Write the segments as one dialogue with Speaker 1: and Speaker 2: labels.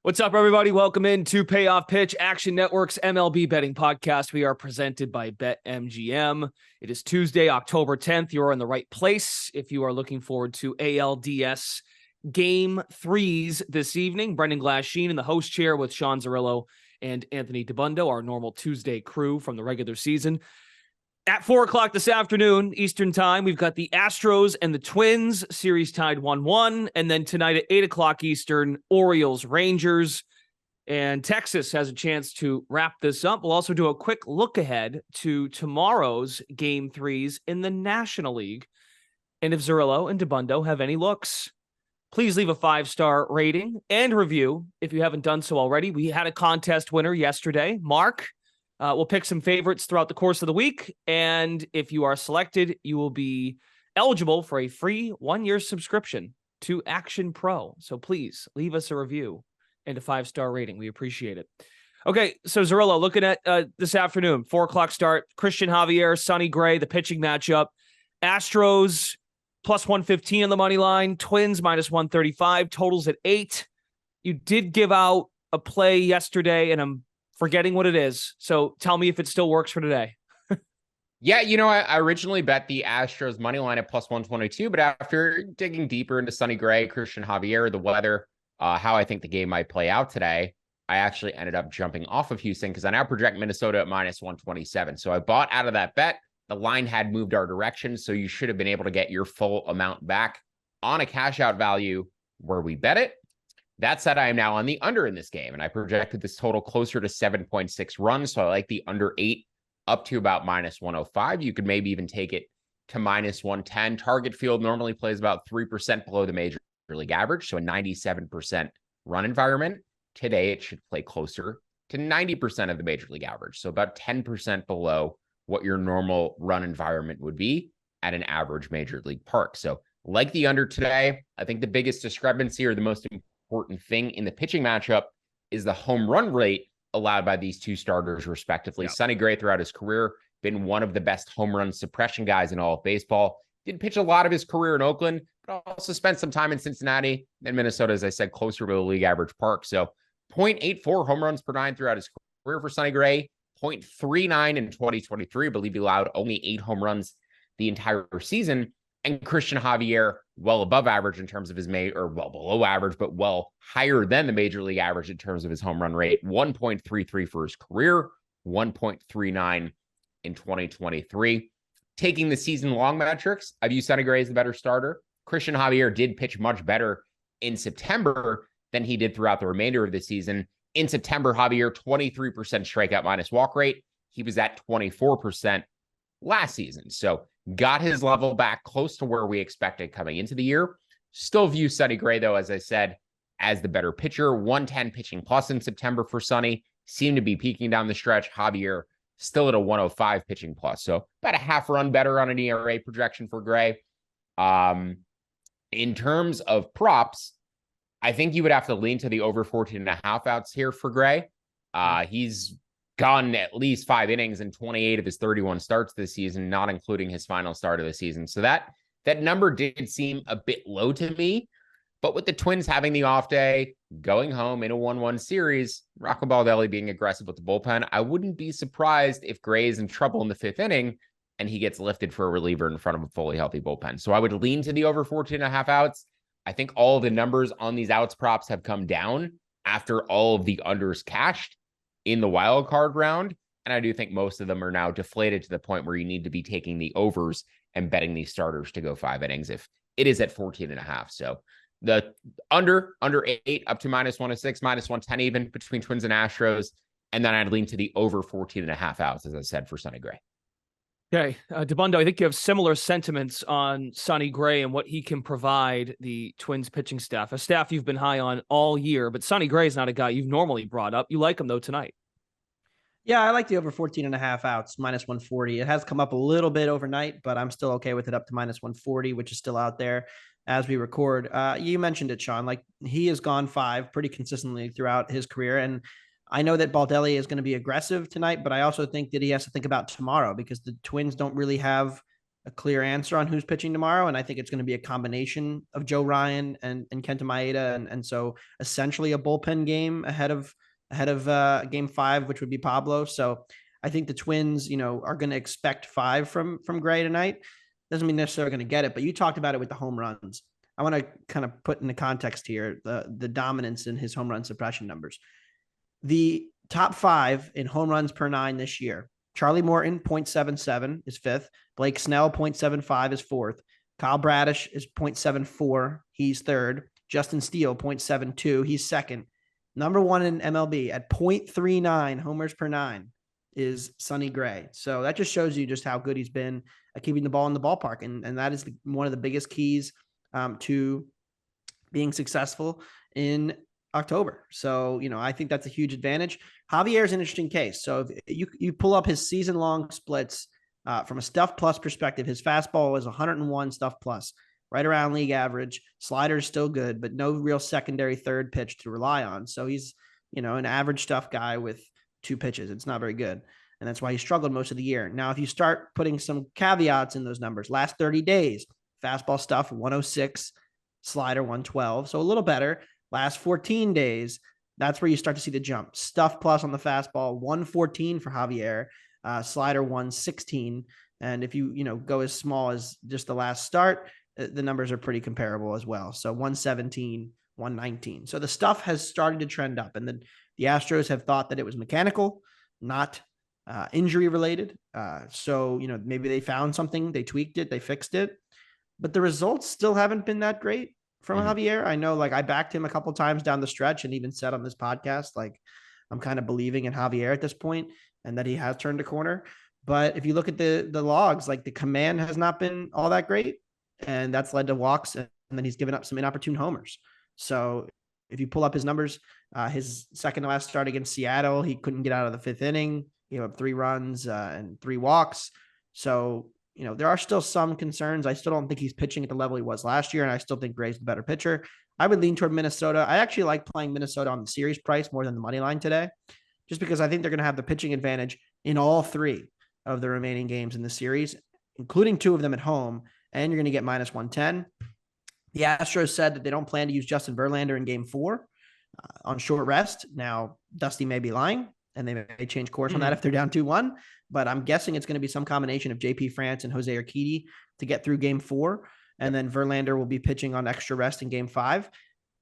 Speaker 1: What's up, everybody? Welcome into Payoff Pitch, Action Network's MLB betting podcast. We are presented by BetMGM. It is Tuesday, October 10th. You are in the right place if you are looking forward to ALDS Game 3s this evening. Brendan Glasheen in the host chair with Sean Zerillo and Anthony DeBundo, our normal Tuesday crew from the regular season. At 4 o'clock this afternoon, Eastern time, we've got the Astros and the Twins, series tied 1-1. And then tonight at 8 o'clock Eastern, Orioles, Rangers, and Texas has a chance to wrap this up. We'll also do a quick look ahead to tomorrow's Game 3s in the National League. And if Zerillo and DeBundo have any looks, please leave a 5-star rating and review if you haven't done so already. We had a contest winner yesterday, Mark. We'll pick some favorites throughout the course of the week. And if you are selected, you will be eligible for a free 1-year subscription to Action Pro. So please leave us a review and a 5-star rating. We appreciate it. Okay, so Zerillo, looking at this afternoon, 4 o'clock start, Christian Javier, Sonny Gray, the pitching matchup. Astros plus 115 on the money line, Twins minus 135, totals at 8. You did give out a play yesterday, and I'm forgetting what it is. So tell me if it still works for today.
Speaker 2: Yeah, I originally bet the Astros money line at plus 122, but after digging deeper into Sonny Gray, Christian Javier, the weather, how I think the game might play out today, I actually ended up jumping off of Houston because I now project Minnesota at minus 127. So I bought out of that bet. The line had moved our direction, so you should have been able to get your full amount back on a cash out value where we bet it. That said, I am now on the under in this game, and I projected this total closer to 7.6 runs, so I like the under 8 up to about minus 105. You could maybe even take it to minus 110. Target field normally plays about 3% below the major league average, so a 97% run environment. Today, it should play closer to 90% of the major league average, so about 10% below what your normal run environment would be at an average major league park. So like the under today, I think the biggest discrepancy or the most important thing in the pitching matchup is the home run rate allowed by these two starters, respectively. Yep. Sonny Gray, throughout his career, been one of the best home run suppression guys in all of baseball. Did pitch a lot of his career in Oakland, but also spent some time in Cincinnati and Minnesota, as I said, closer to the league average park. So 0.84 home runs per 9 throughout his career for Sonny Gray, 0.39 in 2023. I believe he allowed only 8 home runs the entire season. And Christian Javier, well above average in terms of his well below average, but well higher than the major league average in terms of his home run rate. 1.33 for his career, 1.39 in 2023. Taking the season long metrics, I view Sonny Gray as the better starter. Christian Javier did pitch much better in September than he did throughout the remainder of the season. In September, Javier, 23% strikeout minus walk rate. He was at 24% last season. So got his level back close to where we expected coming into the year. Still view Sonny Gray, though, as I said, as the better pitcher. 110 pitching plus in September for Sonny. Seemed to be peaking down the stretch. Javier still at a 105 pitching plus. So about a half run better on an ERA projection for Gray. In terms of props, I think you would have to lean to the over 14.5 outs here for Gray. He's gone at least 5 innings in 28 of his 31 starts this season, not including his final start of the season. So that number did seem a bit low to me. But with the Twins having the off day, going home in a 1-1 series, Rocco Baldelli being aggressive with the bullpen, I wouldn't be surprised if Gray is in trouble in the 5th inning and he gets lifted for a reliever in front of a fully healthy bullpen. So I would lean to the over 14.5 outs. I think all of the numbers on these outs props have come down after all of the unders cashed in the wild card round. And I do think most of them are now deflated to the point where you need to be taking the overs and betting these starters to go 5 innings if it is at 14.5. So the under 8 up to minus 106, minus 110 even between Twins and Astros. And then I'd lean to the over 14.5 outs, as I said, for Sonny Gray.
Speaker 1: Okay. DeBundo, I think you have similar sentiments on Sonny Gray and what he can provide the Twins pitching staff, a staff you've been high on all year, but Sonny Gray is not a guy you've normally brought up. You like him though tonight.
Speaker 3: Yeah, I like the over 14.5 outs, minus 140. It has come up a little bit overnight, but I'm still okay with it up to minus 140, which is still out there as we record. You mentioned it, Sean, like he has gone 5 pretty consistently throughout his career. And I know that Baldelli is going to be aggressive tonight, but I also think that he has to think about tomorrow because the Twins don't really have a clear answer on who's pitching tomorrow. And I think it's going to be a combination of Joe Ryan and Kenta Maeda. And so essentially a bullpen game ahead of game 5, which would be Pablo. So I think the Twins, are going to expect 5 from Gray tonight. Doesn't mean necessarily going to get it, but you talked about it with the home runs. I want to kind of put into context here the dominance in his home run suppression numbers. The top 5 in home runs per 9 this year: Charlie Morton, 0.77 is 5th. Blake Snell, 0.75 is 4th. Kyle Bradish is 0.74. He's 3rd. Justin Steele, 0.72. He's 2nd. Number 1 in MLB at 0.39 homers per 9 is Sonny Gray. So that just shows you just how good he's been at keeping the ball in the ballpark. And that is one of the biggest keys to being successful in October. So, I think that's a huge advantage. Javier is an interesting case. So if you pull up his season-long splits from a stuff plus perspective, his fastball is 101 stuff plus, right around league average. Slider is still good, but no real secondary third pitch to rely on. So he's, an average stuff guy with 2 pitches. It's not very good. And that's why he struggled most of the year. Now, if you start putting some caveats in those numbers, last 30 days, fastball stuff 106, slider 112. So a little better. Last 14 days, that's where you start to see the jump. Stuff plus on the fastball, 114 for Javier, slider 116. And if you, go as small as just the last start, the numbers are pretty comparable as well. So 117, 119. So the stuff has started to trend up, and the Astros have thought that it was mechanical, not injury related. So, maybe they found something, they tweaked it, they fixed it, but the results still haven't been that great from Javier. I know, I backed him a couple times down the stretch and even said on this podcast, I'm kind of believing in Javier at this point and that he has turned a corner. But if you look at the logs, the command has not been all that great, and that's led to walks, and then he's given up some inopportune homers. So if you pull up his numbers, his second to last start against Seattle, he couldn't get out of the 5th inning. He gave up 3 runs and 3 walks. So, there are still some concerns. I still don't think he's pitching at the level he was last year, and I still think Gray's the better pitcher. I would lean toward Minnesota. I actually like playing Minnesota on the series price more than the money line today, just because I think they're going to have the pitching advantage in all 3 of the remaining games in the series, including 2 of them at home, and you're going to get minus 110. The Astros said that they don't plan to use Justin Verlander in game 4 on short rest. Now, Dusty may be lying, and they may change course on that if they're down 2-1, but I'm guessing it's going to be some combination of JP France and Jose Urquidy to get through game 4. And then Verlander will be pitching on extra rest in game 5.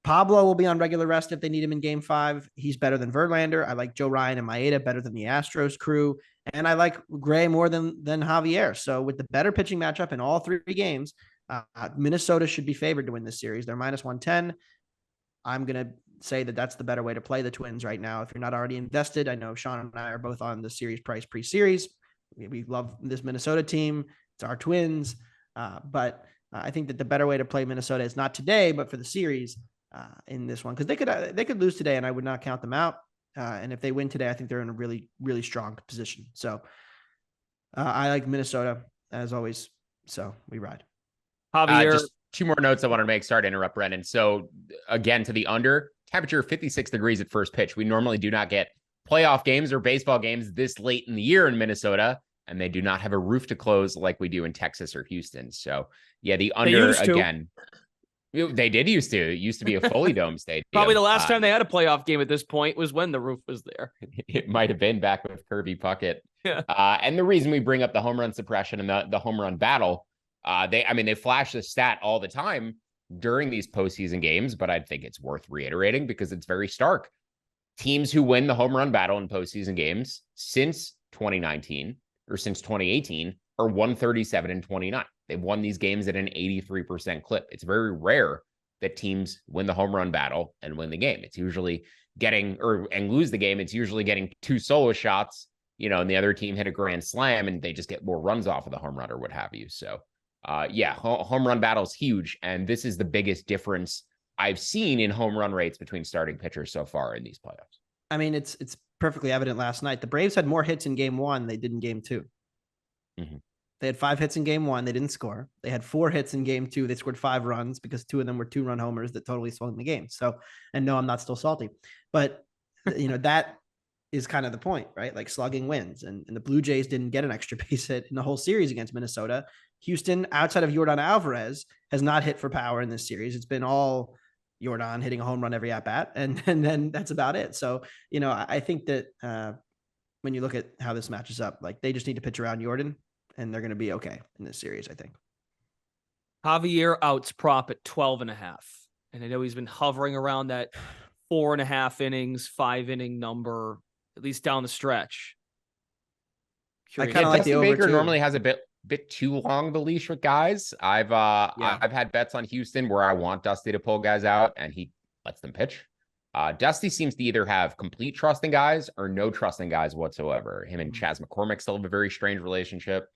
Speaker 3: Pablo will be on regular rest if they need him in game 5. He's better than Verlander. I like Joe Ryan and Maeda better than the Astros crew. And I like Gray more than Javier. So with the better pitching matchup in all 3 games, Minnesota should be favored to win this series. They're minus 110. I'm going to say that that's the better way to play the Twins right now. If you're not already invested, I know Sean and I are both on the series price pre-series. We love this Minnesota team. It's our Twins. But I think that the better way to play Minnesota is not today, but for the series in this one, because they could lose today and I would not count them out. And if they win today, I think they're in a really, really strong position. So I like Minnesota as always. So we ride.
Speaker 1: Javier.
Speaker 2: Just 2 more notes I wanted to make. Sorry to interrupt, Brendan. So again, to the under, temperature 56 degrees at first pitch. We normally do not get playoff games or baseball games this late in the year in Minnesota, and they do not have a roof to close like we do in Texas or Houston. So yeah, the under again. They did used to. It used to be a fully dome stadium.
Speaker 1: Probably the last time they had a playoff game at this point was when the roof was there.
Speaker 2: It might have been back with Kirby Puckett.
Speaker 1: Yeah.
Speaker 2: And the reason we bring up the home run suppression and the home run battle, they flash the stat all the time during these postseason games, but I think it's worth reiterating because it's very stark. Teams who win the home run battle in postseason games since 2019 or since 2018 are 137 and 29. They've won these games at an 83% clip. It's very rare that teams win the home run battle and win the game. It's usually and lose the game. It's usually getting 2 solo shots, and the other team hit a grand slam and they just get more runs off of the home run or what have you. So home run battle is huge. And this is the biggest difference I've seen in home run rates between starting pitchers so far in these playoffs.
Speaker 3: I mean, it's perfectly evident last night. The Braves had more hits in game 1 than they did in game 2.
Speaker 2: Mm-hmm.
Speaker 3: They had 5 hits in game 1. They didn't score. They had 4 hits in game 2. They scored 5 runs because 2 of them were 2-run homers that totally swung the game. So, and no, I'm not still salty, but that is kind of the point, right? Like slugging wins, and the Blue Jays didn't get an extra base hit in the whole series against Minnesota. Houston, outside of Yordan Alvarez, has not hit for power in this series. It's been all Yordan hitting a home run every at bat, and then that's about it. So, I think that when you look at how this matches up, like they just need to pitch around Yordan, and they're going to be okay in this series, I think.
Speaker 1: Javier outs prop at 12.5. And I know he's been hovering around that 4.5 innings, 5-inning number, at least down the stretch.
Speaker 3: I kind of like the over
Speaker 2: Baker
Speaker 3: too.
Speaker 2: normally has a bit too long the leash with guys. I've had bets on Houston where I want Dusty to pull guys out and he lets them pitch. Dusty seems to either have complete trust in guys or no trust in guys whatsoever. Him and Chas McCormick still have a very strange relationship.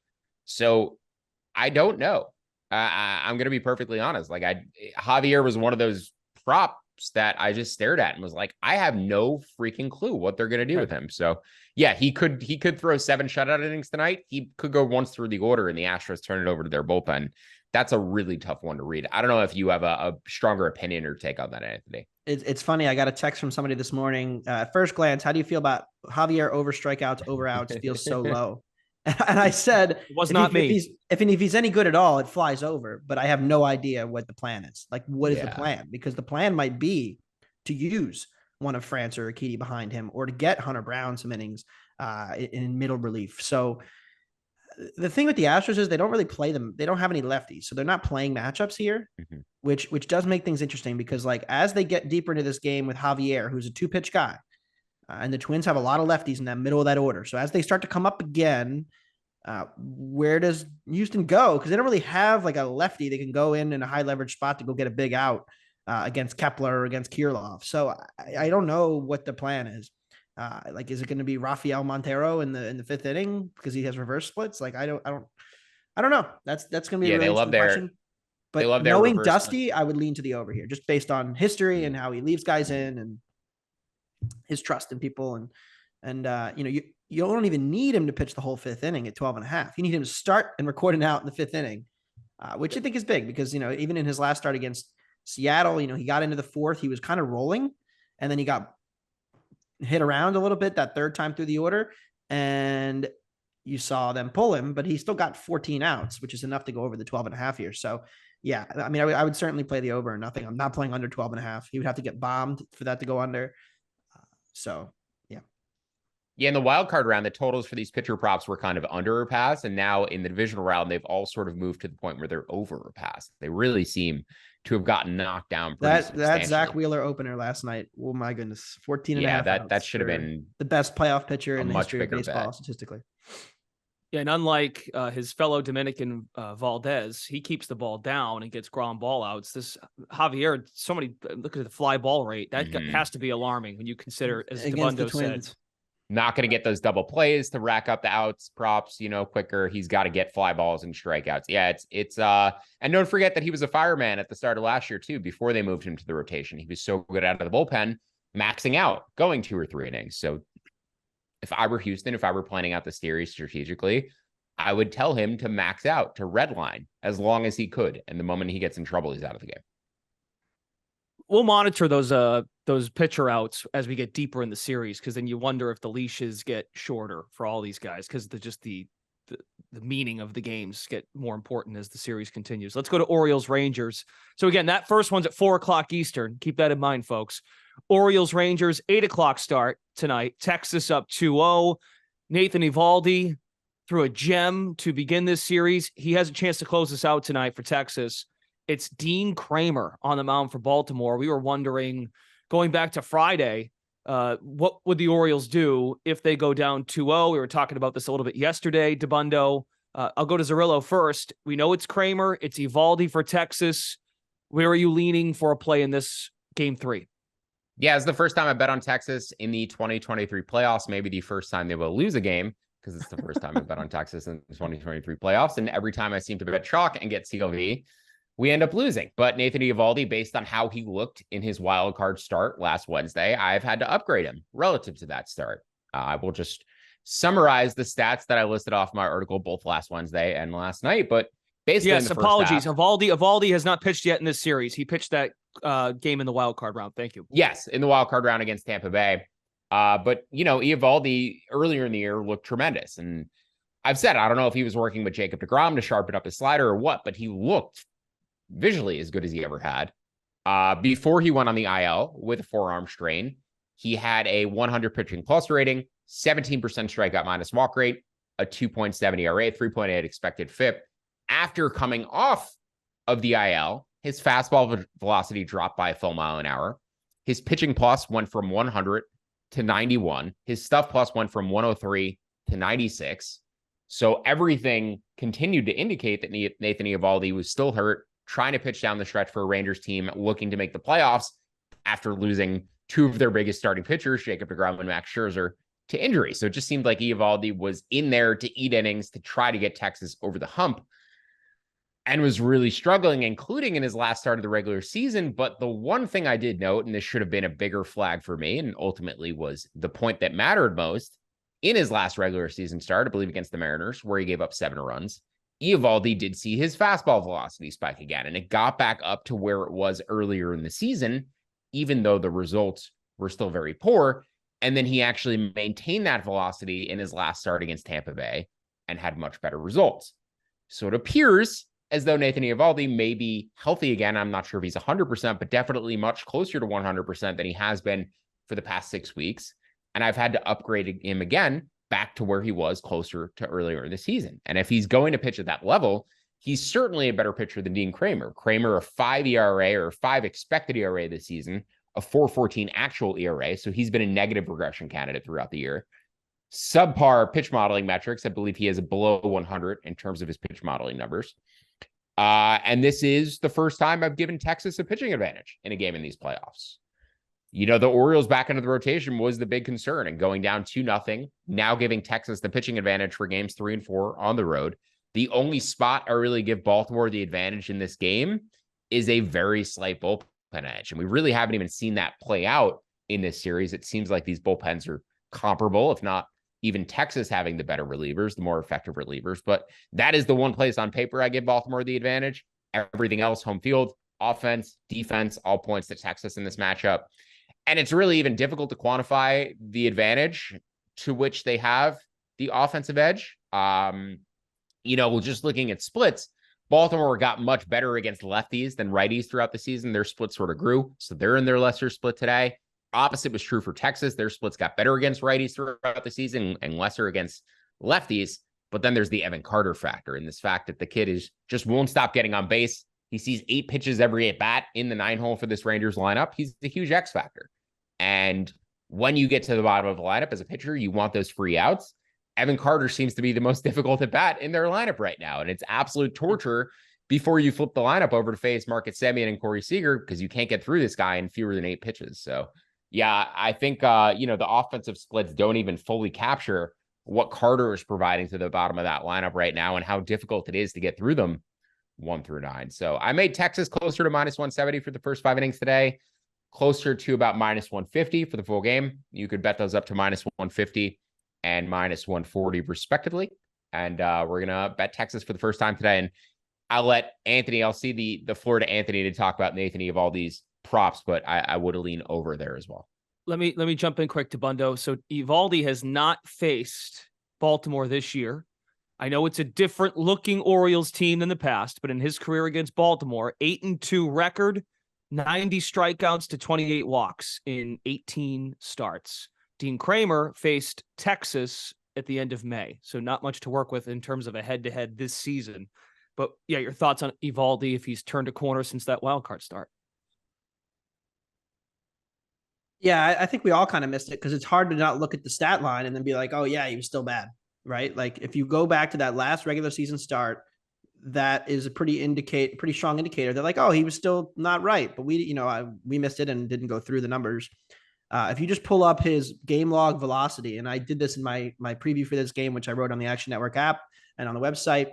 Speaker 2: So I don't know. I'm going to be perfectly honest. Like Javier was one of those props that I just stared at and was like, I have no freaking clue what they're going to do with him. So yeah, he could throw 7 shutout innings tonight. He could go once through the order and the Astros turn it over to their bullpen. That's a really tough one to read. I don't know if you have a stronger opinion or take on that, Anthony.
Speaker 3: It's funny. I got a text from somebody this morning. At first glance, how do you feel about Javier over strikeouts, over outs? Feels so low. And I said,
Speaker 1: it was not me.
Speaker 3: If he's any good at all, it flies over. But I have no idea what the plan is. Like, what is the plan? Because the plan might be to use one of France or Urquidy behind him, or to get Hunter Brown some innings in middle relief. So the thing with the Astros is they don't really play them. They don't have any lefties, so they're not playing matchups here, which does make things interesting because like as they get deeper into this game with Javier, who's a 2-pitch guy. And the Twins have a lot of lefties in that middle of that order. So as they start to come up again, where does Houston go? Because they don't really have like a lefty they can go in a high leverage spot to go get a big out against Kepler or against Kirilloff. So I don't know what the plan is. Like, is it going to be Rafael Montero in the 5th inning because he has reverse splits? Like, I don't know. That's going to be a really interesting question. But knowing Dusty, I would lean to the over here, just based on history and how he leaves guys in and his trust in people. And you don't even need him to pitch the whole 5th inning at 12.5. You need him to start and record an out in the 5th inning, which I think is big because, even in his last start against Seattle, he got into the 4th, he was kind of rolling and then he got hit around a little bit that 3rd time through the order. And you saw them pull him, but he still got 14 outs, which is enough to go over the 12.5 here. So yeah, I mean, I would certainly play the over or nothing. I'm not playing under 12.5. He would have to get bombed for that to go under. So, yeah.
Speaker 2: Yeah, in the wild card round, the totals for these pitcher props were kind of under or pass. And now in the divisional round, they've all sort of moved to the point where they're over or pass. They really seem to have gotten knocked down.
Speaker 3: That Zach Wheeler opener last night. Oh my goodness. 14.5.
Speaker 2: That should have been
Speaker 3: the best playoff pitcher in the history of baseball,
Speaker 2: bet.
Speaker 3: Statistically.
Speaker 1: Yeah, and unlike his fellow Dominican Valdez, he keeps the ball down and gets ground ball outs. This Javier, look at the fly ball rate. That has to be alarming when you consider, as Debundo said,
Speaker 2: not going to get those double plays to rack up the outs props, quicker. He's got to get fly balls and strikeouts. Yeah, it's and don't forget that he was a fireman at the start of last year too, before they moved him to the rotation. He was so good out of the bullpen, maxing out, going 2 or 3 innings. So if I were Houston, if I were planning out the series strategically, I would tell him to max out, to redline as long as he could. And the moment he gets in trouble, he's out of the game.
Speaker 1: We'll monitor those pitcher outs as we get deeper in the series, because then you wonder if the leashes get shorter for all these guys, because the meaning of the games get more important as the series continues. Let's go to Orioles Rangers. So again, that first one's at 4:00 Eastern. Keep that in mind, folks. Orioles Rangers 8:00 start tonight. Texas up 2-0. Nathan Eovaldi threw a gem to begin this series. He has a chance to close this out tonight for Texas. It's Dean Kramer on the mound for Baltimore. We were wondering, going back to Friday, what would the Orioles do if they go down 2-0? We were talking about this a little bit yesterday, Debundo. I'll go to Zerillo first. We know it's Kramer. It's Eovaldi for Texas. Where are you leaning for a play in this game 3?
Speaker 2: Yeah, it's the first time I bet on Texas in the 2023 playoffs. Maybe the first time they will lose a game, because it's the first time I bet on Texas in the 2023 playoffs. And every time I seem to bet chalk and get CLV, we end up losing. But Nathan Eovaldi, based on how he looked in his wild card start last Wednesday, I've had to upgrade him relative to that start. I will just summarize the stats that I listed off my article both last Wednesday and last night. But basically,
Speaker 1: yes, apologies. Eovaldi has not pitched yet in this series. He pitched that game in the wild card round. Thank you.
Speaker 2: Yes, in the wild card round against Tampa Bay. But Eovaldi earlier in the year looked tremendous, and I've said, I don't know if he was working with Jacob deGrom to sharpen up his slider or what, but he looked visually as good as he ever had. Before he went on the IL with a forearm strain, he had a 100 pitching plus rating, 17% strikeout minus walk rate, a 2.7 ERA, 3.8 expected FIP. After coming off of the IL, his fastball velocity dropped by a full mile an hour. His pitching plus went from 100 to 91. His stuff plus went from 103 to 96. So everything continued to indicate that Nathan Eovaldi was still hurt, trying to pitch down the stretch for a Rangers team looking to make the playoffs after losing two of their biggest starting pitchers, Jacob deGrom and Max Scherzer, to injury. So it just seemed like Eovaldi was in there to eat innings to try to get Texas over the hump and was really struggling, including in his last start of the regular season. But the one thing I did note, and this should have been a bigger flag for me, and ultimately was the point that mattered most, in his last regular season start, I believe against the Mariners, where he gave up 7 runs, Eovaldi did see his fastball velocity spike again, and it got back up to where it was earlier in the season, even though the results were still very poor. And then he actually maintained that velocity in his last start against Tampa Bay and had much better results. So it appears as though Nathan Eovaldi may be healthy again. I'm not sure if he's 100%, but definitely much closer to 100% than he has been for the past 6 weeks. And I've had to upgrade him again back to where he was closer to earlier in the season. And if he's going to pitch at that level, he's certainly a better pitcher than Dean Kramer. Kramer, a 5 ERA or 5 expected ERA this season, a 4.14 actual ERA. So he's been a negative regression candidate throughout the year. Subpar pitch modeling metrics. I believe he has a below 100 in terms of his pitch modeling numbers. And this is the first time I've given Texas a pitching advantage in a game in these playoffs. You know, the Orioles back into the rotation was the big concern, and going down 2-0, now giving Texas the pitching advantage for games 3 and 4 on the road. The only spot I really give Baltimore the advantage in this game is a very slight bullpen edge. And we really haven't even seen that play out in this series. It seems like these bullpens are comparable, if not even Texas having the better relievers, the more effective relievers. But that is the one place on paper I give Baltimore the advantage. Everything else, home field, offense, defense, all points to Texas in this matchup. And it's really even difficult to quantify the advantage to which they have the offensive edge. You know, just looking at splits, Baltimore got much better against lefties than righties throughout the season. Their split sort of grew, so they're in their lesser split today. Opposite was true for Texas. Their splits got better against righties throughout the season and lesser against lefties. But then there's the Evan Carter factor, and this fact that the kid is just won't stop getting on base. He sees 8 pitches every at bat in the 9-hole for this Rangers lineup. He's a huge X factor. And when you get to the bottom of the lineup as a pitcher, you want those free outs. Evan Carter seems to be the most difficult at bat in their lineup right now. And it's absolute torture before you flip the lineup over to face Marcus Semien and Corey Seager, because you can't get through this guy in fewer than 8 pitches. So yeah, I think, you know, the offensive splits don't even fully capture what Carter is providing to the bottom of that lineup right now and how difficult it is to get through them 1 through 9. So I made Texas closer to minus 170 for the first 5 innings today, closer to about minus 150 for the full game. You could bet those up to minus 150 and minus 140 respectively. And we're going to bet Texas for the first time today. And I'll let Anthony, I'll see the floor to Anthony to talk about Nathan Eovaldi's props, but I would lean over there as well.
Speaker 1: Let me jump in quick to Bundo. So Eovaldi has not faced Baltimore this year. I know it's a different looking Orioles team than the past, but in his career against Baltimore, 8-2 record, 90 strikeouts to 28 walks in 18 starts. Dean Kramer faced Texas at the end of May, so not much to work with in terms of a head-to-head this season. But yeah, your thoughts on Eovaldi if he's turned a corner since that wild card start?
Speaker 3: Yeah, I think we all kind of missed it because it's hard to not look at the stat line and then be like, oh yeah, he was still bad, right? Like if you go back to that last regular season start, that is a pretty strong indicator that like, oh, he was still not right, but we missed it and didn't go through the numbers. If you just pull up his game log velocity, and I did this in my preview for this game, which I wrote on the Action Network app and on the website,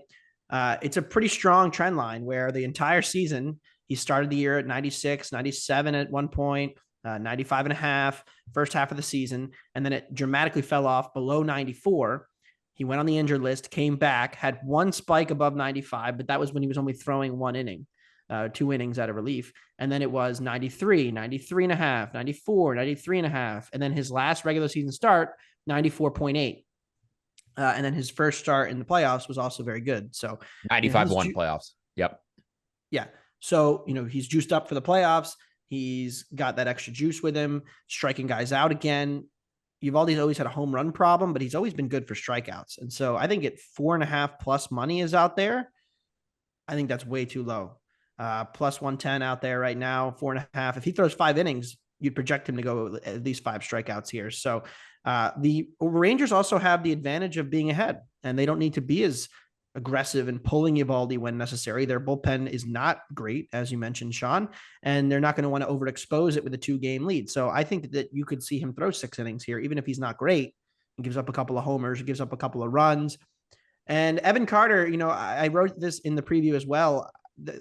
Speaker 3: it's a pretty strong trend line where the entire season, he started the year at 96, 97 at one point, 95.5 first half of the season, and then it dramatically fell off below 94. He went on the injured list, came back, had one spike above 95, but that was when he was only throwing 1 inning, 2 innings out of relief. And then it was 93, 93.5, 94, 93.5. And then his last regular season start, 94.8. And then his first start in the playoffs was also very good. So
Speaker 2: 95-1 playoffs. Yep.
Speaker 3: Yeah. So, he's juiced up for the playoffs. He's got that extra juice with him, striking guys out again. Eovaldi's always had a home run problem, but he's always been good for strikeouts. And so I think at 4.5 plus money is out there. I think that's way too low. Plus 110 out there right now, 4.5. If he throws 5 innings, you'd project him to go at least 5 strikeouts here. So the Rangers also have the advantage of being ahead, and they don't need to be as aggressive and pulling Eovaldi when necessary. Their bullpen is not great, as you mentioned, Sean, and they're not going to want to overexpose it with a 2-game lead. So I think that you could see him throw 6 innings here, even if he's not great. He gives up a couple of homers, gives up a couple of runs. And Evan Carter, I wrote this in the preview as well.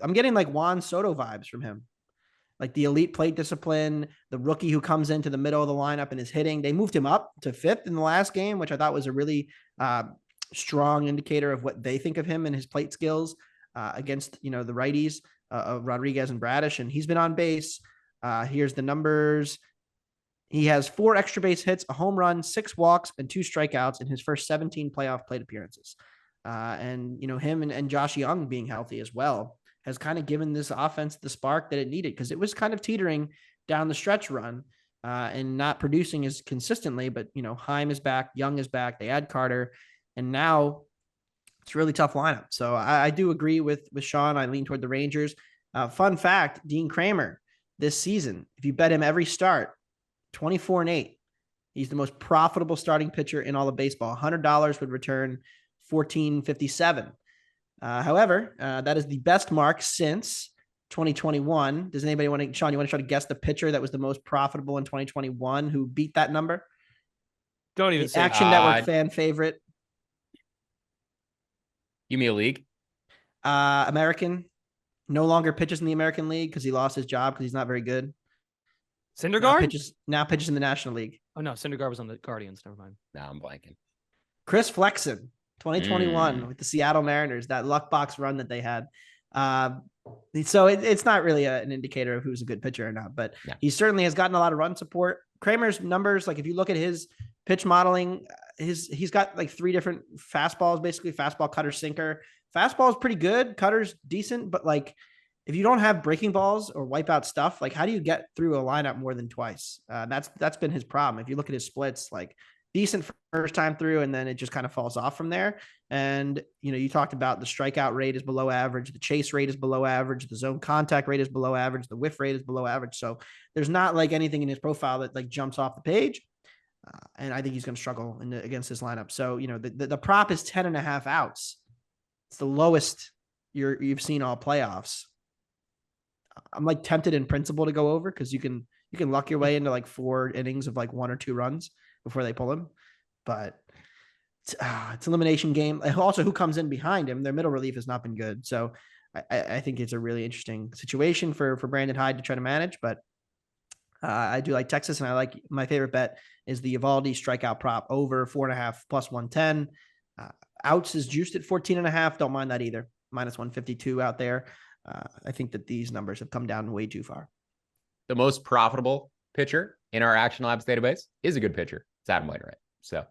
Speaker 3: I'm getting like Juan Soto vibes from him. Like the elite plate discipline, the rookie who comes into the middle of the lineup and is hitting. They moved him up to 5th in the last game, which I thought was a really strong indicator of what they think of him and his plate skills against, the righties of Rodriguez and Bradish. And he's been on base. Here's the numbers. He has 4 extra base hits, a home run, 6 walks, and 2 strikeouts in his first 17 playoff plate appearances. And him and Josh Young being healthy as well has kind of given this offense the spark that it needed, because it was kind of teetering down the stretch run and not producing as consistently. But, Heim is back, Young is back, they add Carter, and now it's a really tough lineup. So I do agree with Sean. I lean toward the Rangers. Fun fact, Dean Kramer this season, if you bet him every start, 24-8. He's the most profitable starting pitcher in all of baseball. $100 would return $14.57. However, that is the best mark since 2021. Does anybody want to, Sean, you want to try to guess the pitcher that was the most profitable in 2021 who beat that number?
Speaker 1: Don't even say
Speaker 3: Action Network fan favorite.
Speaker 2: Give me a league.
Speaker 3: American. No longer pitches in the American League because he lost his job because he's not very good.
Speaker 1: Syndergaard?
Speaker 3: Now pitches in the National League.
Speaker 1: Oh, no. Syndergaard was on the Guardians. Never mind.
Speaker 2: No, I'm blanking.
Speaker 3: Chris Flexen, 2021 with the Seattle Mariners, that luck box run that they had. So it's not really an indicator of who's a good pitcher or not, but he certainly has gotten a lot of run support. Kramer's numbers, like if you look at his pitch modeling, he's got like 3 different fastballs, basically fastball, cutter, sinker. Fastball is pretty good. Cutter's decent, but like if you don't have breaking balls or wipeout stuff, like how do you get through a lineup more than twice? That's been his problem. If you look at his splits, like decent first time through, and then it just kind of falls off from there. And, you talked about the strikeout rate is below average. The chase rate is below average. The zone contact rate is below average. The whiff rate is below average. So there's not like anything in his profile that like jumps off the page. And I think he's going to struggle against this lineup. So, the prop is 10.5 outs. It's the lowest you've seen all playoffs. I'm like tempted in principle to go over because you can luck your way into like 4 innings of like 1 or 2 runs before they pull him, but it's elimination game. Also, who comes in behind him? Their middle relief has not been good, so I think it's a really interesting situation for Brandon Hyde to try to manage. But I do like Texas, and I like my favorite bet is the Eovaldi strikeout prop over 4.5 plus 110. Outs is juiced at 14.5. Don't mind that either. Minus 152 out there. I think that these numbers have come down way too far.
Speaker 2: The most profitable pitcher in our Action Labs database is a good pitcher. It's Adam Wainwright. So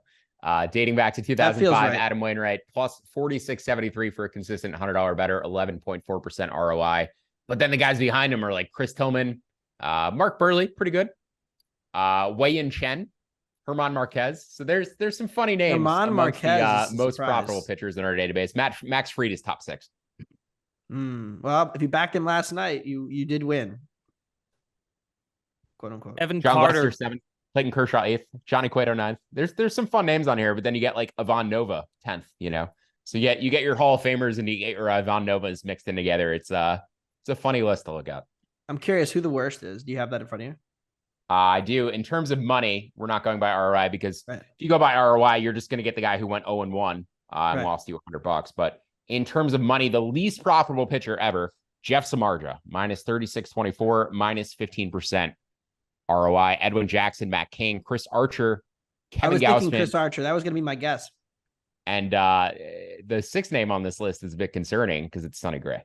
Speaker 2: dating back to 2005, right. Adam Wainwright plus 46.73 for a consistent $100 better, 11.4% ROI. But then the guys behind him are like Chris Tillman, Mark Burley, pretty good. Wei-Yin Chen, Herman Marquez. So there's some funny names.
Speaker 3: Herman Marquez,
Speaker 2: the most profitable pitchers in our database. Max Fried is top 6.
Speaker 3: Well, if you backed him last night, you did win. "Quote unquote."
Speaker 1: Evan
Speaker 2: John
Speaker 1: Carter,
Speaker 2: Lester 7th, Clayton Kershaw 8th, Johnny Cueto 9th. There's some fun names on here, but then you get like Ivan Nova 10th. So you get your Hall of Famers and you get your Ivan Novas mixed in together. It's a funny list to look at.
Speaker 3: I'm curious who the worst is. Do you have that in front of you?
Speaker 2: I do. In terms of money, we're not going by ROI because if you go by ROI, you're just going to get the guy who went 0-1 and lost you $100. But in terms of money, the least profitable pitcher ever, Jeff Samardzija, minus 36.24, minus 15% ROI. Edwin Jackson, Matt King, Chris Archer, Kevin Gausman. I was thinking
Speaker 3: Chris Archer. That was going to be my guess.
Speaker 2: And the 6th name on this list is a bit concerning because it's Sonny Gray.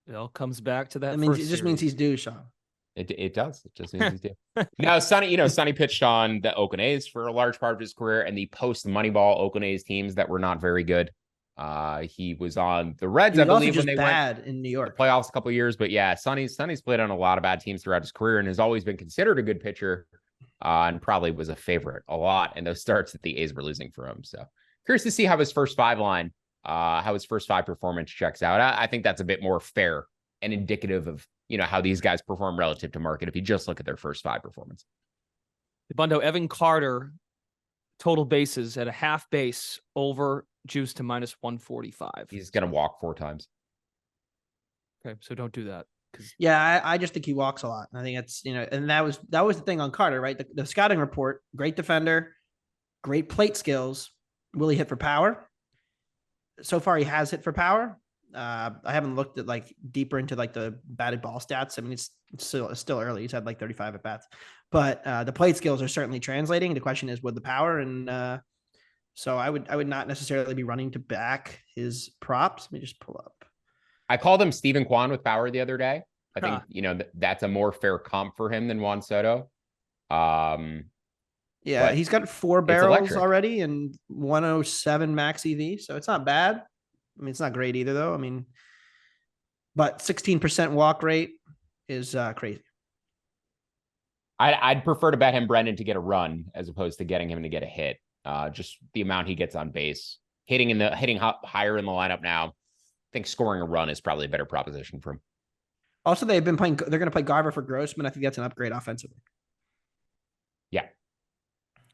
Speaker 1: It all comes back to that.
Speaker 3: It just means he's due, Sean.
Speaker 2: It does. It just means he's Now, Sonny pitched on the Oakland A's for a large part of his career, and the post Moneyball Oakland A's teams that were not very good. He was on the Reds, I believe, when they
Speaker 3: bad
Speaker 2: went
Speaker 3: in New York
Speaker 2: playoffs a couple of years. But yeah, Sonny's played on a lot of bad teams throughout his career and has always been considered a good pitcher, and probably was a favorite a lot in those starts that the A's were losing for him. So curious to see how his first five performance checks out. I think that's a bit more fair and indicative of how these guys perform relative to market if you just look at their first five performance.
Speaker 1: Bundo, Evan Carter, total bases at a half base over juice to -145.
Speaker 2: He's going to walk 4 times.
Speaker 1: Okay, so don't do that.
Speaker 3: Yeah, I just think he walks a lot. I think it's, and that was the thing on Carter, right? The scouting report, great defender, great plate skills. Will he hit for power? So far, he has hit for power. I haven't looked at deeper into the batted ball stats. I mean, it's still early. He's had 35 at bats, but the plate skills are certainly translating. The question is with the power, and so I would not necessarily be running to back his props. Let me just pull up.
Speaker 2: I called him Steven Kwan with power the other day. I think that's a more fair comp for him than Juan Soto.
Speaker 3: Yeah, he's got 4 barrels already and 107 max EV, so it's not bad. I mean, it's not great either, though. I mean, but 16% walk rate is crazy.
Speaker 2: I'd prefer to bet him, Brendan, to get a run as opposed to getting him to get a hit. Just the amount he gets on base, hitting higher in the lineup now. I think scoring a run is probably a better proposition for him.
Speaker 3: Also, they're going to play Garver for Grossman. I think that's an upgrade offensively.
Speaker 2: Yeah.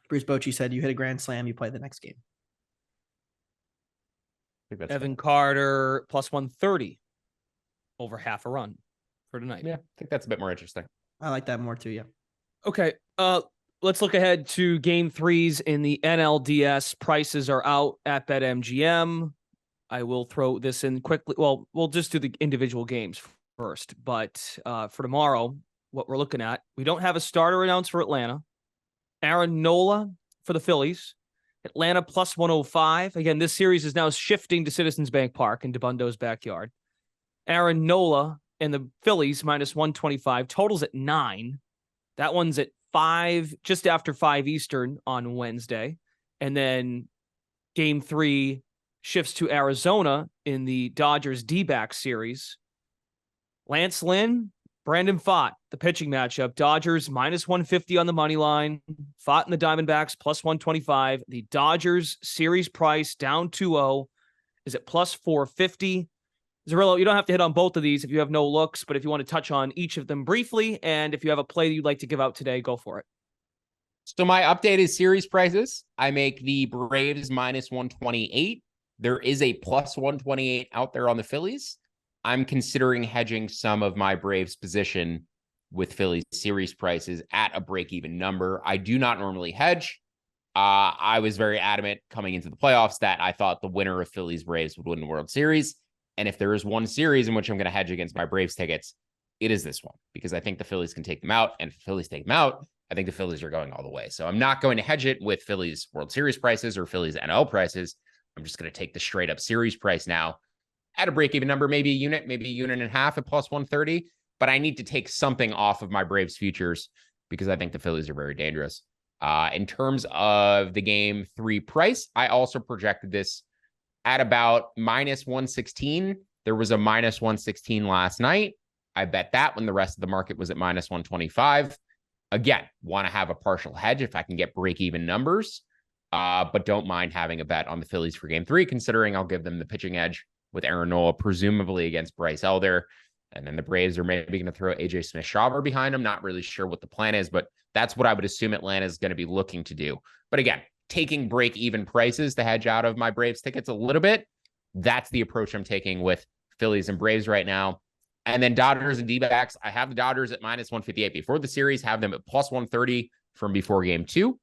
Speaker 3: Bruce Bochy said, you hit a grand slam, you play the next game.
Speaker 1: Evan Carter +130 over half a run for tonight.
Speaker 2: Yeah, I think that's a bit more interesting.
Speaker 3: I like that more too. Yeah.
Speaker 1: Okay. Let's look ahead to game 3s in the NLDS. Prices are out at BetMGM. I will throw this in quickly. Well, we'll just do the individual games first. But for tomorrow, what we're looking at, we don't have a starter announced for Atlanta. Aaron Nola for the Phillies. Atlanta +105. Again, this series is now shifting to Citizens Bank Park in DeBundo's backyard. Aaron Nola and the Phillies -125. Totals at 9. That one's at 5, just after 5 Eastern on Wednesday. And then game 3 shifts to Arizona in the Dodgers D-back series. Lance Lynn, Brandon Pfaadt, the pitching matchup. Dodgers -150 on the money line. Pfaadt and the Diamondbacks +125. The Dodgers series price down 2-0 is at +450. Zerillo, you don't have to hit on both of these if you have no looks, but if you want to touch on each of them briefly, and if you have a play that you'd like to give out today, go for it.
Speaker 2: So my updated series prices, I make the Braves -128. There is a +128 out there on the Phillies. I'm considering hedging some of my Braves position with Phillies series prices at a break-even number. I do not normally hedge. I was very adamant coming into the playoffs that I thought the winner of Phillies Braves would win the World Series. And if there is one series in which I'm going to hedge against my Braves tickets, it is this one, because I think the Phillies can take them out. And if the Phillies take them out, I think the Phillies are going all the way. So I'm not going to hedge it with Phillies World Series prices or Phillies NL prices. I'm just going to take the straight up series price now at a break-even number, maybe a unit and a half at +130. But I need to take something off of my Braves futures because I think the Phillies are very dangerous. In terms of the game 3 price, I also projected this at about -116. There was a -116 last night. I bet that when the rest of the market was at -125. Again, want to have a partial hedge if I can get break-even numbers, but don't mind having a bet on the Phillies for game 3, considering I'll give them the pitching edge with Aaron Nola, presumably against Bryce Elder. And then the Braves are maybe going to throw AJ Smith-Shawver behind him. Not really sure what the plan is, but that's what I would assume Atlanta is going to be looking to do. But again, taking break-even prices to hedge out of my Braves tickets a little bit, that's the approach I'm taking with Phillies and Braves right now. And then Dodgers and D-backs, I have the Dodgers at -158 before the series, have them at +130 from before game 2.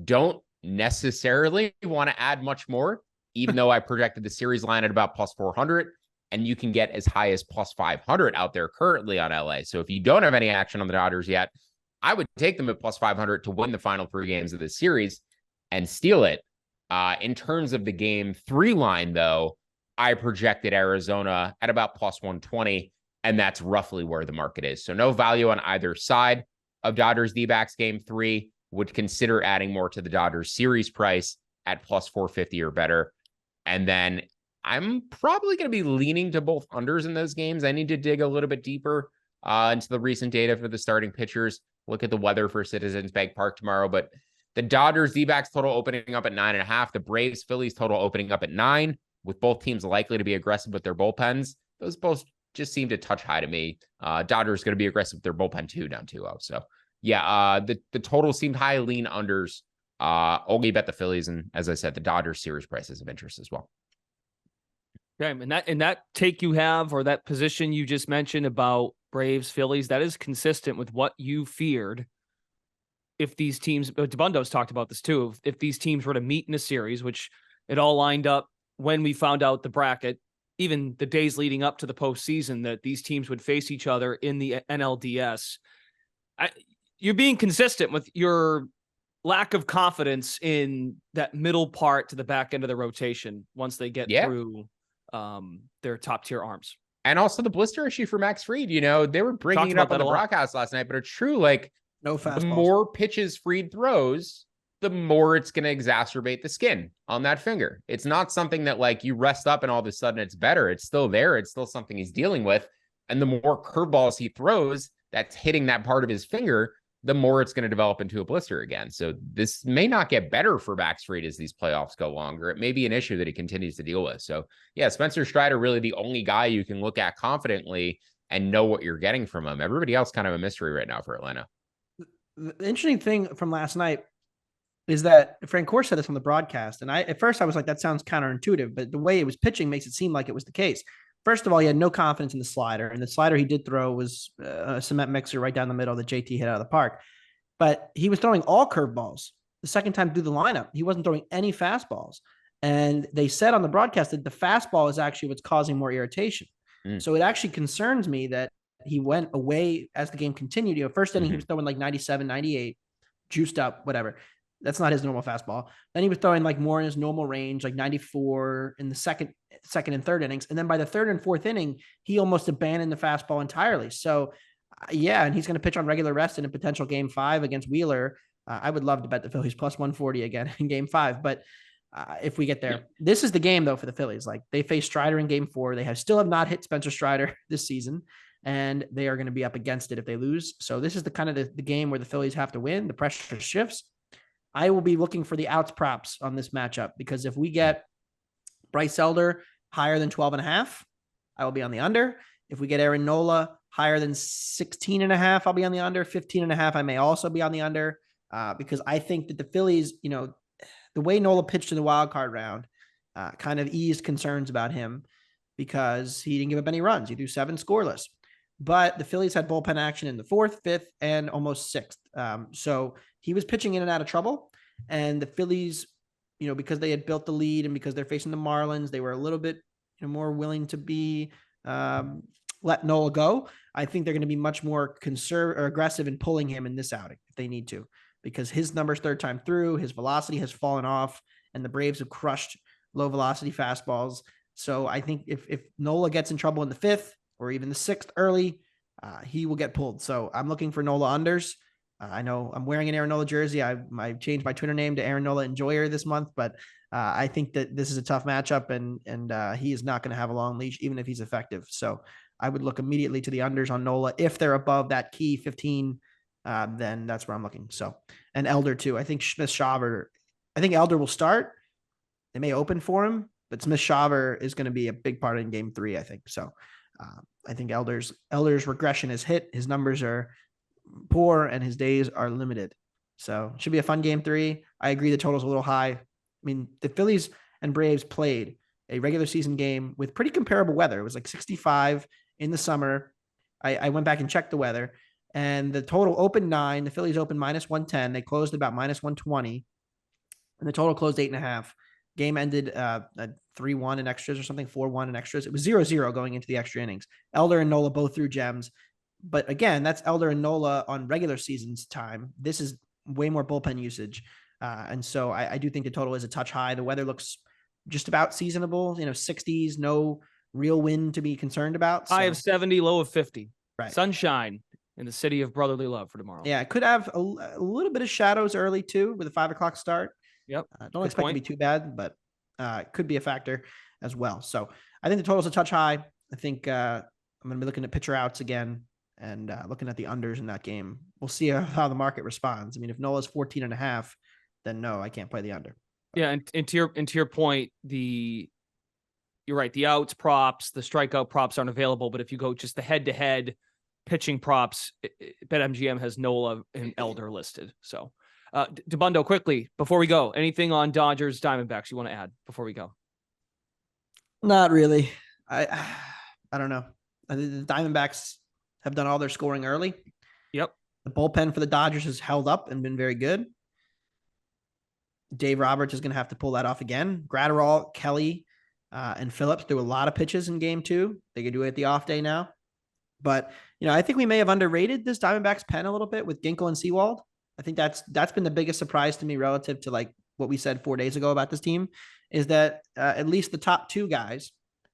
Speaker 2: Don't necessarily want to add much more, even though I projected the series line at about +400, and you can get as high as +500 out there currently on LA. So if you don't have any action on the Dodgers yet, I would take them at +500 to win the final 3 games of this series and steal it. In terms of the game 3 line, though, I projected Arizona at about +120. And that's roughly where the market is. So no value on either side of Dodgers D-backs game 3. Would consider adding more to the Dodgers series price at plus 450 or better. And then I'm probably going to be leaning to both unders in those games. I need to dig a little bit deeper into the recent data for the starting pitchers. Look at the weather for Citizens Bank Park tomorrow. But the Dodgers D-backs total opening up at 9.5. The Braves Phillies total opening up at 9, with both teams likely to be aggressive with their bullpens. Those both just seem to touch high to me. Dodgers going to be aggressive with their bullpen too, down 2-0. So yeah, the total seemed high, lean unders. Only bet the Phillies, and as I said, the Dodgers series price is of interest as well.
Speaker 1: Okay, and that take you have, or that position you just mentioned about Braves, Phillies, that is consistent with what you feared if these teams, DeBundo's talked about this too, if these teams were to meet in a series, which it all lined up when we found out the bracket, even the days leading up to the postseason, that these teams would face each other in the NLDS. You're being consistent with your lack of confidence in that middle part to the back end of the rotation once they get through their top tier arms.
Speaker 2: And also the blister issue for Max Fried, they were bringing it up on the broadcast last night, but it's true. Like,
Speaker 3: no fastballs.
Speaker 2: The more pitches Fried throws, the more it's going to exacerbate the skin on that finger. It's not something that like you rest up and all of a sudden it's better. It's still there. It's still something he's dealing with. And the more curveballs he throws that's hitting that part of his finger, the more it's going to develop into a blister again. So this may not get better for Max Fried as these playoffs go longer. It may be an issue that he continues to deal with. So yeah, Spencer Strider, really the only guy you can look at confidently and know what you're getting from him. Everybody else kind of a mystery right now for Atlanta.
Speaker 3: The interesting thing from last night is that Frank Core said this on the broadcast. And at first I was like, that sounds counterintuitive, but the way it was pitching makes it seem like it was the case. First of all, he had no confidence in the slider, and the slider he did throw was a cement mixer right down the middle that JT hit out of the park. But he was throwing all curveballs the second time through the lineup. He wasn't throwing any fastballs. And they said on the broadcast that the fastball is actually what's causing more irritation. So it actually concerns me that he went away as the game continued. First inning, he was throwing like 97, 98, juiced up, whatever. That's not his normal fastball. Then he was throwing like more in his normal range, like 94 in the second and third innings. And then by the third and fourth inning, he almost abandoned the fastball entirely. So yeah, and he's going to pitch on regular rest in a potential game 5 against Wheeler. I would love to bet the Phillies plus 140 again in game 5. But if we get there, this is the game though for the Phillies. Like they face Strider in game 4. They still have not hit Spencer Strider this season, and they are going to be up against it if they lose. So this is the kind of the game where the Phillies have to win. The pressure shifts. I will be looking for the outs props on this matchup, because if we get Bryce Elder higher than 12.5, I will be on the under. If we get Aaron Nola higher than 16.5, I'll be on the under. 15.5, I may also be on the under, because I think that the Phillies, the way Nola pitched in the wild card round kind of eased concerns about him, because he didn't give up any runs. He threw 7 scoreless. But the Phillies had bullpen action in the 4th, 5th, and almost 6th. So he was pitching in and out of trouble. And the Phillies, because they had built the lead and because they're facing the Marlins, they were a little bit more willing to be let Nola go. I think they're going to be much more aggressive in pulling him in this outing if they need to, because his numbers third time through, his velocity has fallen off, and the Braves have crushed low velocity fastballs. So I think if Nola gets in trouble in the 5th or even the 6th early, he will get pulled. So I'm looking for Nola unders. I know I'm wearing an Aaron Nola jersey. I changed my Twitter name to Aaron Nola Enjoyer this month, but I think that this is a tough matchup, and he is not going to have a long leash, even if he's effective. So I would look immediately to the unders on Nola. If they're above that key 15, then that's where I'm looking. So, and Elder too. I think Elder will start. They may open for him, but Smith-Shawver is going to be a big part in game 3, I think. So I think Elder's regression is hit. His numbers are poor and his days are limited. So it should be a fun game 3. I agree the total's a little high. I mean, the Phillies and Braves played a regular season game with pretty comparable weather. It was like 65 in the summer. I went back and checked the weather, and the total opened 9. The Phillies opened minus 110. They closed about minus 120, and the total closed 8.5. Game ended 3-1 in extras or something, 4-1 in extras. It was 0-0 going into the extra innings. Elder and Nola both threw gems. But again, that's Elder and Nola on regular season's time. This is way more bullpen usage. And so I do think the total is a touch high. The weather looks just about seasonable, 60s, no real wind to be concerned about. So,
Speaker 1: high of 70, low of 50.
Speaker 3: Right.
Speaker 1: Sunshine in the city of brotherly love for tomorrow.
Speaker 3: Yeah, it could have a little bit of shadows early too with a 5 o'clock start.
Speaker 1: Yep.
Speaker 3: Don't expect it to be too bad, but it could be a factor as well. So I think the total's a touch high. I think I'm going to be looking at pitcher outs again and looking at the unders in that game. We'll see how the market responds. I mean, if Nola's 14.5, then no, I can't play the under.
Speaker 1: Yeah, and to your point, you're right. The outs props, the strikeout props aren't available. But if you go just the head-to-head pitching props, BetMGM has Nola and Elder listed. So, Debundo, quickly before we go, anything on Dodgers Diamondbacks you want to add before we go?
Speaker 3: Not really. I don't know. I think the Diamondbacks have done all their scoring early.
Speaker 1: Yep.
Speaker 3: The bullpen for the Dodgers has held up and been very good. Dave Roberts is going to have to pull that off again. Gratterall, Kelly, and Phillips threw a lot of pitches in game 2. They could do it at the off day now. But, I think we may have underrated this Diamondbacks pen a little bit with Ginkle and Sewald. I think that's been the biggest surprise to me relative to like what we said 4 days ago about this team, is that at least the top 2 guys,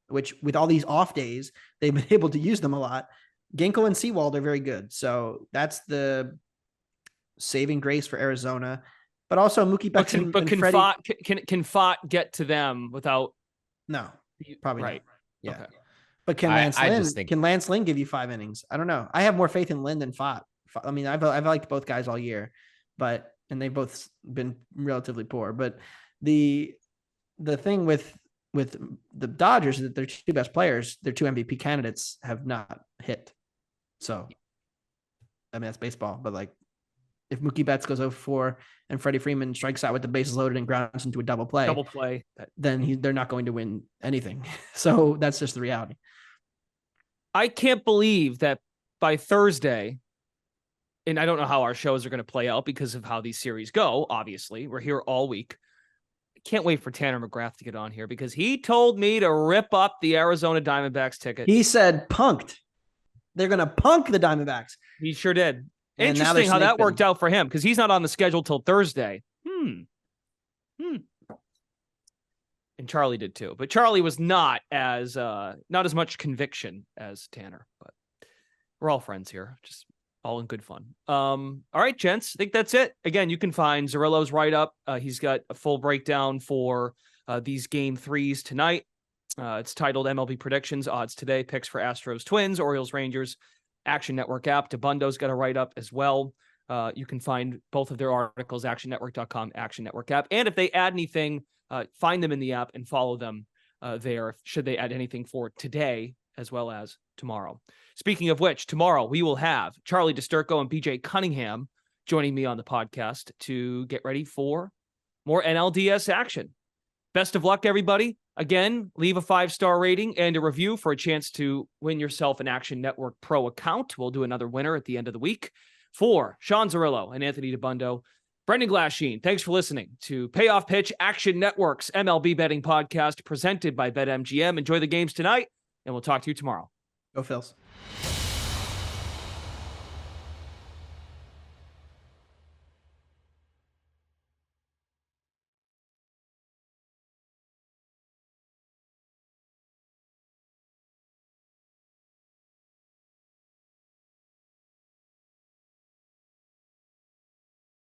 Speaker 3: which with all these off days, they've been able to use them a lot. Ginkle and Sewald are very good. So that's the saving grace for Arizona. But also Mookie Betts
Speaker 1: can Fott get to them without?
Speaker 3: No, probably
Speaker 1: right.
Speaker 3: Not. Yeah.
Speaker 1: Okay.
Speaker 3: But can Lance Lynn give you 5 innings? I don't know. I have more faith in Lynn than Fott. I mean, I've liked both guys all year, and they've both been relatively poor. But the thing with the Dodgers is that their 2 best players, their 2 MVP candidates, have not hit. So, I mean, that's baseball. But like, if Mookie Betts goes 0-4 and Freddie Freeman strikes out with the bases loaded and grounds into a double play, then they're not going to win anything. So that's just the reality.
Speaker 1: I can't believe that by Thursday, and I don't know how our shows are going to play out because of how these series go. Obviously, we're here all week. I can't wait for Tanner McGrath to get on here because he told me to rip up the Arizona Diamondbacks ticket.
Speaker 3: He said punked. They're going to punk the Diamondbacks.
Speaker 1: He sure did.
Speaker 3: And
Speaker 1: interesting how that worked out for him because he's not on the schedule till Thursday. And Charlie did too, but Charlie was not as much conviction as Tanner. But we're all friends here, just all in good fun. All right, gents, I think that's it. Again, you can find Zerillo's write-up. He's got a full breakdown for these game 3s tonight. It's titled MLB Predictions, Odds Today, Picks for Astros, Twins, Orioles, Rangers, Action Network app. Debundo's got a write-up as well. You can find both of their articles, actionnetwork.com, Action Network app. And if they add anything, find them in the app and follow them there, should they add anything for today as well as tomorrow. Speaking of which, tomorrow we will have Charlie DiSturco and BJ Cunningham joining me on the podcast to get ready for more NLDS action. Best of luck, everybody. Again, leave a 5-star rating and a review for a chance to win yourself an Action Network Pro account. We'll do another winner at the end of the week. For Sean Zerillo and Anthony Debundo, Brendan Glasheen, thanks for listening to Payoff Pitch, Action Network's MLB betting podcast presented by BetMGM. Enjoy the games tonight, and we'll talk to you tomorrow.
Speaker 3: Go Phils.